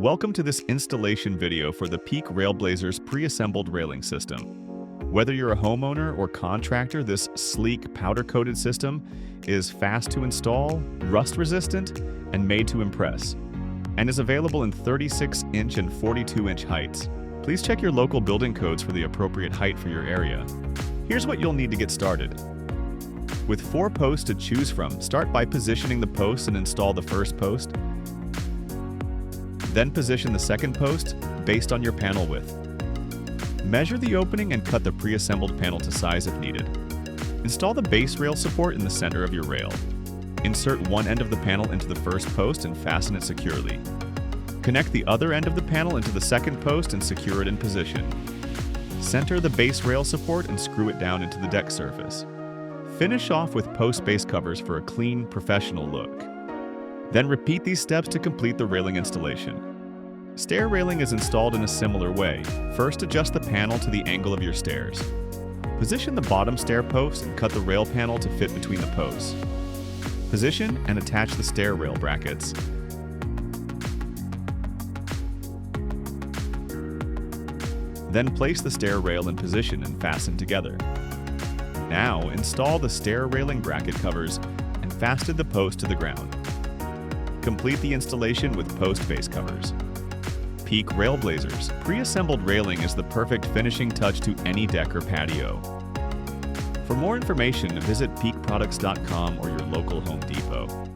Welcome to this installation video for the Peak RailBlazers pre-assembled railing system. Whether you're a homeowner or contractor, this sleek powder-coated system is fast to install, rust-resistant, and made to impress, and is available in 36-inch and 42-inch heights. Please check your local building codes for the appropriate height for your area. Here's what you'll need to get started. With 4 posts to choose from, start by positioning the posts and install the first post. Then position the second post based on your panel width. Measure the opening and cut the pre-assembled panel to size if needed. Install the base rail support in the center of your rail. Insert one end of the panel into the first post and fasten it securely. Connect the other end of the panel into the second post and secure it in position. Center the base rail support and screw it down into the deck surface. Finish off with post base covers for a clean, professional look. Then repeat these steps to complete the railing installation. Stair railing is installed in a similar way. First, adjust the panel to the angle of your stairs. Position the bottom stair post and cut the rail panel to fit between the posts. Position and attach the stair rail brackets. Then place the stair rail in position and fasten together. Now, install the stair railing bracket covers and fasten the post to the ground. Complete the installation with post base covers. Peak RailBlazers pre-assembled railing is the perfect finishing touch to any deck or patio. For more information, visit peakproducts.com or your local Home Depot.